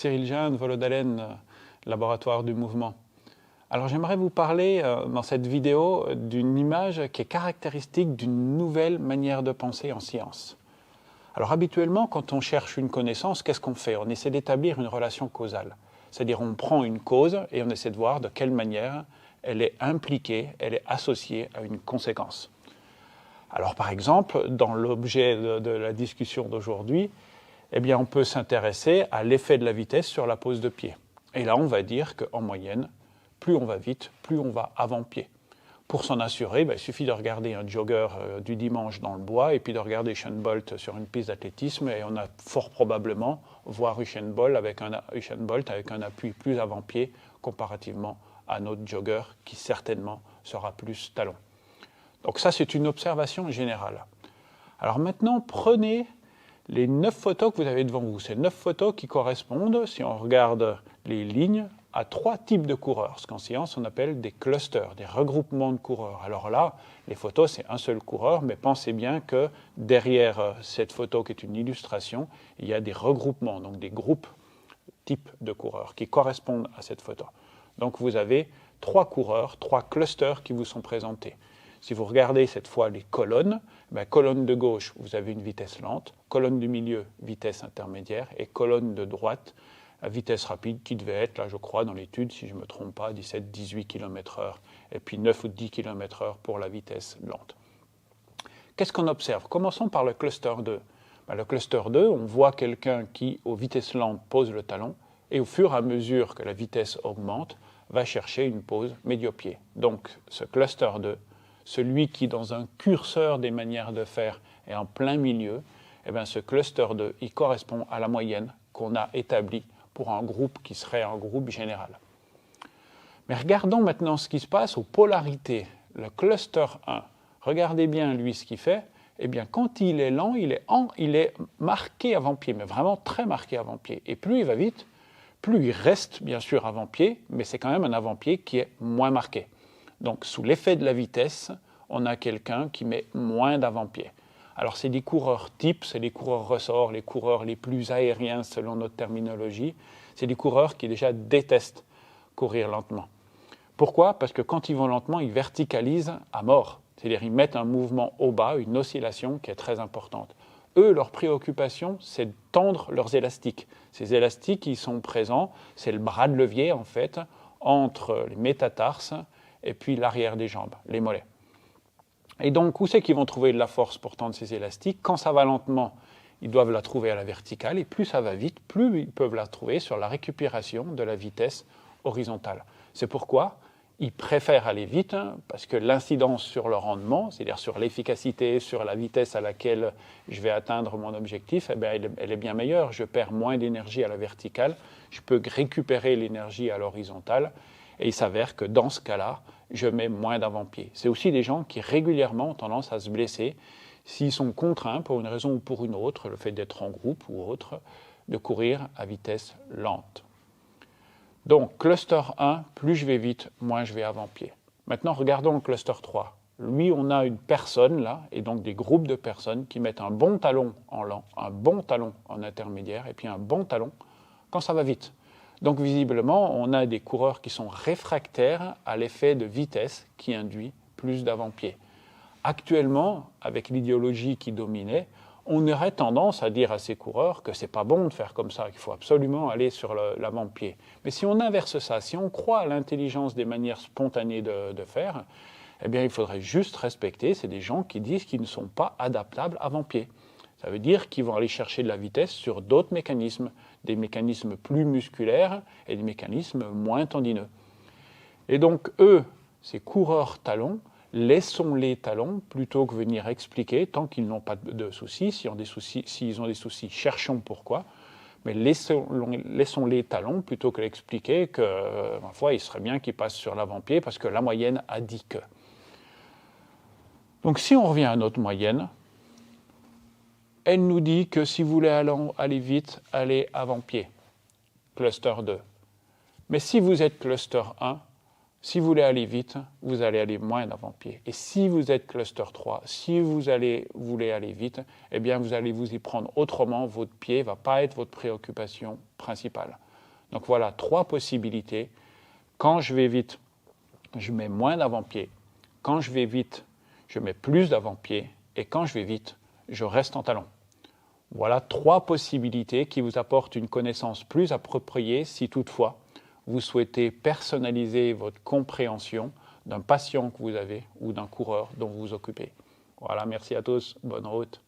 Cyril Jeanne, Volodalen, Laboratoire du mouvement. Alors j'aimerais vous parler dans cette vidéo d'une image qui est caractéristique d'une nouvelle manière de penser en science. Alors habituellement, quand on cherche une connaissance, qu'est-ce qu'on fait? On essaie d'établir une relation causale. C'est-à-dire on prend une cause et on essaie de voir de quelle manière elle est impliquée, elle est associée à une conséquence. Alors par exemple, dans l'objet de la discussion d'aujourd'hui, eh bien, on peut s'intéresser à l'effet de la vitesse sur la pose de pied. Et là, on va dire qu'en moyenne, plus on va vite, plus on va avant-pied. Pour s'en assurer, il suffit de regarder un jogger du dimanche dans le bois et puis de regarder Usain Bolt sur une piste d'athlétisme et on a fort probablement voir Usain Bolt avec un appui plus avant-pied comparativement à notre jogger qui certainement sera plus talon. Donc ça, c'est une observation générale. Alors maintenant, prenez les 9 photos que vous avez devant vous. Ces 9 photos qui correspondent, si on regarde les lignes, à 3 types de coureurs, ce qu'en science on appelle des clusters, des regroupements de coureurs. Alors là, les photos, c'est un seul coureur, mais pensez bien que derrière cette photo qui est une illustration, il y a des regroupements, donc des groupes types de coureurs qui correspondent à cette photo. Donc vous avez 3 coureurs, 3 clusters qui vous sont présentés. Si vous regardez cette fois les colonnes, colonne de gauche, vous avez une vitesse lente, colonne du milieu, vitesse intermédiaire, et colonne de droite, la vitesse rapide qui devait être, là je crois, dans l'étude, si je ne me trompe pas, 17-18 km/h, et puis 9 ou 10 km/h pour la vitesse lente. Qu'est-ce qu'on observe? Commençons par le cluster 2. Le cluster 2, on voit quelqu'un qui, aux vitesses lentes, pose le talon, et au fur et à mesure que la vitesse augmente, va chercher une pose médio-pied. Donc ce cluster 2, celui qui, dans un curseur des manières de faire, est en plein milieu, ce cluster 2, il correspond à la moyenne qu'on a établie pour un groupe qui serait un groupe général. Mais regardons maintenant ce qui se passe aux polarités. Le cluster 1, regardez bien lui ce qu'il fait. Quand il est lent, il est marqué avant-pied, mais vraiment très marqué avant-pied. Et plus il va vite, plus il reste bien sûr avant-pied, mais c'est quand même un avant-pied qui est moins marqué. Donc sous l'effet de la vitesse, on a quelqu'un qui met moins d'avant-pied. Alors c'est des coureurs types, c'est les coureurs ressorts, les coureurs les plus aériens selon notre terminologie. C'est des coureurs qui déjà détestent courir lentement. Pourquoi? Parce que quand ils vont lentement, ils verticalisent à mort. C'est-à-dire ils mettent un mouvement au bas, une oscillation qui est très importante. Eux, leur préoccupation, c'est de tendre leurs élastiques. Ces élastiques, ils sont présents, c'est le bras de levier en fait, entre les métatarses et puis l'arrière des jambes, les mollets. Et donc, où c'est qu'ils vont trouver de la force pour tendre ces élastiques? Quand ça va lentement, ils doivent la trouver à la verticale, et plus ça va vite, plus ils peuvent la trouver sur la récupération de la vitesse horizontale. C'est pourquoi ils préfèrent aller vite, parce que l'incidence sur le rendement, c'est-à-dire sur l'efficacité, sur la vitesse à laquelle je vais atteindre mon objectif, elle est bien meilleure. Je perds moins d'énergie à la verticale, je peux récupérer l'énergie à l'horizontale, et il s'avère que dans ce cas-là, je mets moins d'avant-pied. C'est aussi des gens qui régulièrement ont tendance à se blesser s'ils sont contraints, pour une raison ou pour une autre, le fait d'être en groupe ou autre, de courir à vitesse lente. Donc, cluster 1, plus je vais vite, moins je vais avant-pied. Maintenant, regardons le cluster 3. Lui, on a une personne là, et donc des groupes de personnes qui mettent un bon talon en lent, un bon talon en intermédiaire, et puis un bon talon quand ça va vite. Donc visiblement, on a des coureurs qui sont réfractaires à l'effet de vitesse qui induit plus d'avant-pied. Actuellement, avec l'idéologie qui dominait, on aurait tendance à dire à ces coureurs que c'est pas bon de faire comme ça, qu'il faut absolument aller sur l'avant-pied. Mais si on inverse ça, si on croit à l'intelligence des manières spontanées de faire, il faudrait juste respecter, c'est des gens qui disent qu'ils ne sont pas adaptables avant-pied. Ça veut dire qu'ils vont aller chercher de la vitesse sur d'autres mécanismes, des mécanismes plus musculaires et des mécanismes moins tendineux. Et donc, eux, ces coureurs talons, laissons-les talons plutôt que venir expliquer, tant qu'ils n'ont pas de soucis. S'ils ont des soucis, cherchons pourquoi. Mais laissons-les talons plutôt que d'expliquer que, ma foi, il serait bien qu'ils passent sur l'avant-pied parce que la moyenne a dit que. Donc, si on revient à notre moyenne, elle nous dit que si vous voulez aller vite, allez avant-pied, cluster 2. Mais si vous êtes cluster 1, si vous voulez aller vite, vous allez aller moins d'avant-pied. Et si vous êtes cluster 3, si vous voulez aller vite, vous allez vous y prendre autrement. Votre pied ne va pas être votre préoccupation principale. Donc voilà, 3 possibilités. Quand je vais vite, je mets moins d'avant-pied. Quand je vais vite, je mets plus d'avant-pied. Et quand je vais vite, je reste en talon. Voilà 3 possibilités qui vous apportent une connaissance plus appropriée si toutefois vous souhaitez personnaliser votre compréhension d'un patient que vous avez ou d'un coureur dont vous vous occupez. Voilà, merci à tous, bonne route.